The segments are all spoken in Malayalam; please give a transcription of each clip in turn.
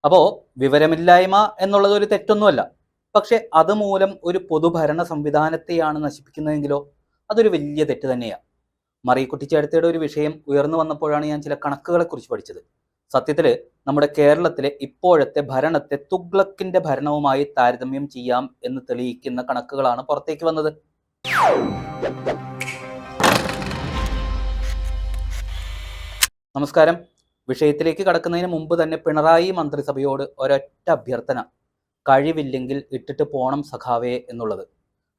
അപ്പോൾ വിവരമില്ലായ്മ എന്നുള്ളത് ഒരു തെറ്റൊന്നുമല്ല. പക്ഷെ അതുമൂലം ഒരു പൊതുഭരണ സംവിധാനത്തെയാണ് നശിപ്പിക്കുന്നതെങ്കിലോ അതൊരു വലിയ തെറ്റ് തന്നെയാണ്. മറിയക്കുട്ടിച്ചേട്ടത്തിയുടെ ഒരു വിഷയം ഉയർന്നു വന്നപ്പോഴാണ് ഞാൻ ചില കണക്കുകളെ കുറിച്ച് പഠിച്ചത്. സത്യത്തില് നമ്മുടെ കേരളത്തിലെ ഇപ്പോഴത്തെ ഭരണത്തെ തുഗ്ലക്കിന്റെ ഭരണവുമായി താരതമ്യം ചെയ്യാം എന്ന് തെളിയിക്കുന്ന കണക്കുകളാണ് പുറത്തേക്ക് വന്നത്. നമസ്കാരം. വിഷയത്തിലേക്ക് കടക്കുന്നതിന് മുമ്പ് തന്നെ പിണറായി മന്ത്രിസഭയോട് ഒരൊറ്റ അഭ്യർത്ഥന: കഴിവില്ലെങ്കിൽ ഇട്ടിട്ട് പോണം സഖാവേ എന്നുള്ളത്.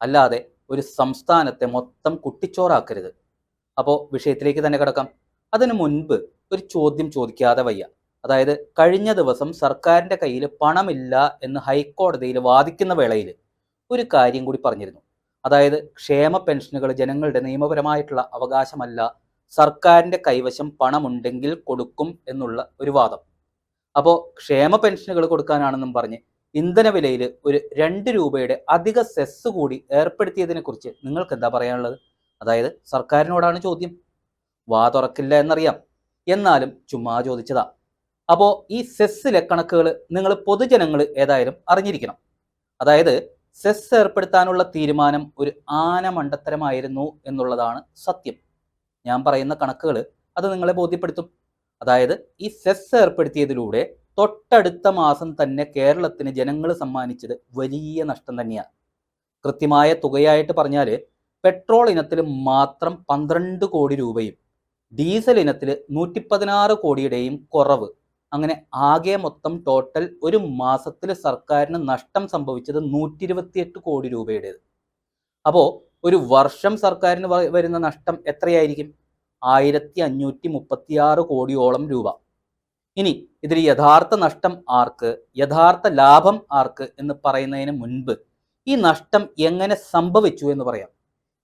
അല്ലാതെ ഒരു സംസ്ഥാനത്തെ മൊത്തം കുട്ടിച്ചോറാക്കരുത്. അപ്പോൾ വിഷയത്തിലേക്ക് തന്നെ കിടക്കാം. അതിനു മുൻപ് ഒരു ചോദ്യം ചോദിക്കാതെ വയ്യ. അതായത്, കഴിഞ്ഞ ദിവസം സർക്കാരിൻ്റെ കയ്യിൽ പണമില്ല എന്ന് ഹൈക്കോടതിയിൽ വാദിക്കുന്ന വേളയിൽ ഒരു കാര്യം കൂടി പറഞ്ഞിരുന്നു. അതായത്, ക്ഷേമ പെൻഷനുകൾ ജനങ്ങളുടെ നിയമപരമായിട്ടുള്ള അവകാശമല്ല, സർക്കാരിൻ്റെ കൈവശം പണമുണ്ടെങ്കിൽ കൊടുക്കും എന്നുള്ള ഒരു വാദം. അപ്പോൾ ക്ഷേമ പെൻഷനുകൾ കൊടുക്കാനാണെന്നും പറഞ്ഞ് ഇന്ധനവിലയിൽ ഒരു 2 രൂപയുടെ അധിക സെസ് കൂടി ഏർപ്പെടുത്തിയതിനെ കുറിച്ച് നിങ്ങൾക്ക് എന്താ പറയാനുള്ളത്? അതായത്, സർക്കാരിനോടാണ് ചോദ്യം. വാ തുറക്കില്ല എന്നറിയാം, എന്നാലും ചുമ്മാ ചോദിച്ചതാ. അപ്പോൾ ഈ സെസ്സിലെ കണക്കുകൾ നിങ്ങൾ പൊതുജനങ്ങൾ ഏതായാലും അറിഞ്ഞിരിക്കണം. അതായത്, സെസ് ഏർപ്പെടുത്താനുള്ള തീരുമാനം ഒരു ആനമണ്ടത്തരമായിരുന്നു എന്നുള്ളതാണ് സത്യം. ഞാൻ പറയുന്ന കണക്കുകൾ അത് നിങ്ങളെ ബോധ്യപ്പെടുത്തും. അതായത്, ഈ സെസ് ഏർപ്പെടുത്തിയതിലൂടെ തൊട്ടടുത്ത മാസം തന്നെ കേരളത്തിന് ജനങ്ങൾ സമ്മാനിച്ചത് വലിയ നഷ്ടം തന്നെയാണ്. കൃത്യമായ തുകയായിട്ട് പറഞ്ഞാൽ പെട്രോൾ ഇനത്തിൽ മാത്രം 12 കോടി രൂപയും ഡീസൽ ഇനത്തിൽ 116 കോടിയുടെയും കുറവ്. അങ്ങനെ ആകെ മൊത്തം ടോട്ടൽ ഒരു മാസത്തിൽ സർക്കാരിന് നഷ്ടം സംഭവിച്ചത് 128 കോടി രൂപയുടേത്. അപ്പോൾ ഒരു വർഷം സർക്കാരിന് വരുന്ന നഷ്ടം എത്രയായിരിക്കും? 1536 കോടിയോളം രൂപ. ഇനി ഇതിൽ യഥാർത്ഥ നഷ്ടം ആർക്ക്, യഥാർത്ഥ ലാഭം ആർക്ക് എന്ന് പറയുന്നതിന് മുൻപ് ഈ നഷ്ടം എങ്ങനെ സംഭവിച്ചു എന്ന് പറയാം.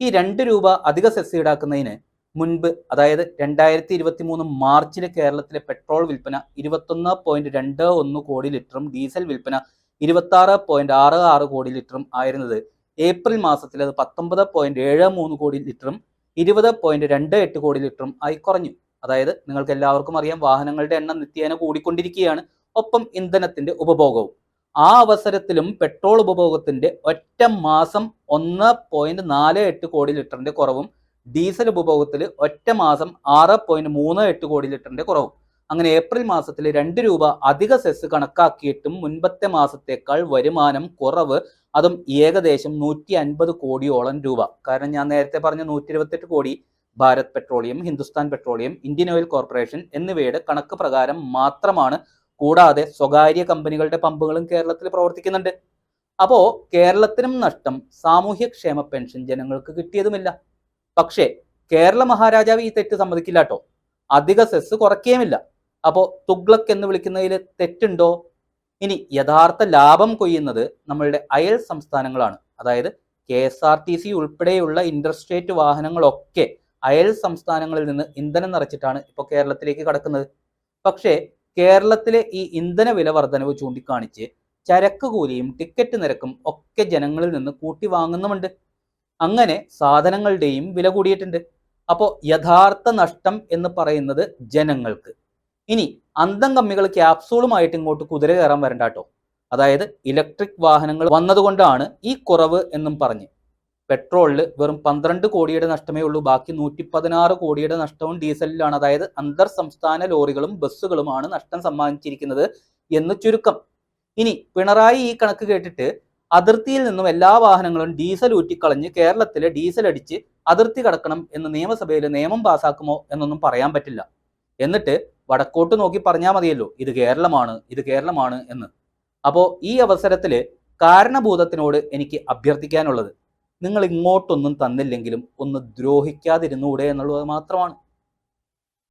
ഈ 2 രൂപ അധിക സെസ് ഈടാക്കുന്നതിന് മുൻപ്, അതായത് 2023 മാർച്ചിൽ കേരളത്തിലെ പെട്രോൾ വിൽപ്പന 21.21 കോടി ലിറ്ററും ഡീസൽ വിൽപ്പന 26.66 കോടി ലിറ്ററും ആയിരുന്നത് ഏപ്രിൽ മാസത്തിൽ അത് 19.73 കോടി ലിറ്ററും 20.28 കോടി ലിറ്ററും ആയി കുറഞ്ഞു. അതായത്, നിങ്ങൾക്ക് എല്ലാവർക്കും അറിയാം, വാഹനങ്ങളുടെ എണ്ണം നിത്യേന കൂടിക്കൊണ്ടിരിക്കുകയാണ്, ഒപ്പം ഇന്ധനത്തിന്റെ ഉപഭോഗവും. ആ അവസരത്തിലും പെട്രോൾ ഉപഭോഗത്തിന്റെ ഒറ്റ മാസം 1.48 കോടി ലിറ്ററിന്റെ കുറവും ഡീസൽ ഉപഭോഗത്തിൽ ഒറ്റ മാസം 6.38 കോടി ലിറ്ററിന്റെ കുറവും. അങ്ങനെ ഏപ്രിൽ മാസത്തിൽ 2 രൂപ അധിക സെസ് കണക്കാക്കിയിട്ടും മുൻപത്തെ മാസത്തേക്കാൾ വരുമാനം കുറവ്, അതും ഏകദേശം 150 കോടിയോളം രൂപ. കാരണം ഞാൻ നേരത്തെ പറഞ്ഞ 128 കോടി Bharat petroleum, Hindustan petroleum, Indian oil corporation എന്നിവയുടെ കണക്ക് പ്രകാരം മാത്രമാണ്. കൂടാതെ സ്വകാര്യ കമ്പനികളുടെ പമ്പുകളും കേരളത്തിൽ പ്രവർത്തിക്കുന്നുണ്ട്. അപ്പോൾ കേരളത്തിനും നഷ്ടം, സാമൂഹ്യക്ഷേമ പെൻഷൻ ജനങ്ങൾക്ക് കിട്ടിയതുമില്ല. പക്ഷേ കേരള മഹാരാജാവ് ഈ തെറ്റ് സമ്മതിക്കില്ല കേട്ടോ. അധിക സെസ് കുറയ്ക്കുകയുമില്ല. അപ്പോൾ തുഗ്ലക്ക് എന്ന് വിളിക്കുന്നതിൽ തെറ്റുണ്ടോ? ഇനി യഥാർത്ഥ ലാഭം കൊയ്യുന്നത് നമ്മളുടെ അയൽ സംസ്ഥാനങ്ങളാണ്. അതായത്, KSRTC ഉൾപ്പെടെയുള്ള ഇന്റർസ്റ്റേറ്റ് വാഹനങ്ങളൊക്കെ അയൽ സംസ്ഥാനങ്ങളിൽ നിന്ന് ഇന്ധനം നിറച്ചിട്ടാണ് ഇപ്പോൾ കേരളത്തിലേക്ക് കടക്കുന്നത്. പക്ഷേ കേരളത്തിലെ ഈ ഇന്ധന വില വർധനവ് ചൂണ്ടിക്കാണിച്ച് ചരക്ക് കൂലിയും ടിക്കറ്റ് നിരക്കും ഒക്കെ ജനങ്ങളിൽ നിന്ന് കൂട്ടി വാങ്ങുന്നുമുണ്ട്. അങ്ങനെ സാധനങ്ങളുടെയും വില കൂടിയിട്ടുണ്ട്. അപ്പോൾ യഥാർത്ഥ നഷ്ടം എന്ന് പറയുന്നത് ജനങ്ങൾക്ക്. ഇനി അന്തം കമ്മികൾ ക്യാപ്സൂളുമായിട്ട് ഇങ്ങോട്ട് കുതിര കയറാൻ വരണ്ട കേട്ടോ. അതായത്, ഇലക്ട്രിക് വാഹനങ്ങൾ വന്നതുകൊണ്ടാണ് ഈ കുറവ് എന്നും പറഞ്ഞ് പെട്രോളിൽ വെറും 12 കോടിയുടെ നഷ്ടമേ ഉള്ളൂ. ബാക്കി 116 കോടിയുടെ നഷ്ടവും ഡീസലിലാണ്. അതായത്, അന്തർ സംസ്ഥാന ലോറികളും ബസ്സുകളുമാണ് നഷ്ടം സമ്മാനിച്ചിരിക്കുന്നത് എന്ന് ചുരുക്കം. ഇനി പിണറായി ഈ കണക്ക് കേട്ടിട്ട് അതിർത്തിയിൽ നിന്നും എല്ലാ വാഹനങ്ങളും ഡീസൽ ഊറ്റിക്കളഞ്ഞ് കേരളത്തിലെ ഡീസൽ അടിച്ച് അതിർത്തി കടക്കണം എന്ന് നിയമസഭയിൽ നിയമം പാസ്സാക്കുമോ എന്നൊന്നും പറയാൻ പറ്റില്ല. എന്നിട്ട് വടക്കോട്ട് നോക്കി പറഞ്ഞാൽ മതിയല്ലോ, ഇത് കേരളമാണ്, ഇത് കേരളമാണ് എന്ന്. അപ്പോൾ ഈ അവസരത്തിൽ കാരണഭൂതത്തിനോട് എനിക്ക് അഭ്യർത്ഥിക്കാനുള്ളത്, നിങ്ങൾ ഇങ്ങോട്ടൊന്നും തന്നില്ലെങ്കിലും ഒന്ന് ദ്രോഹിക്കാതിരുന്നൂടെ എന്നുള്ളത് മാത്രമാണ്.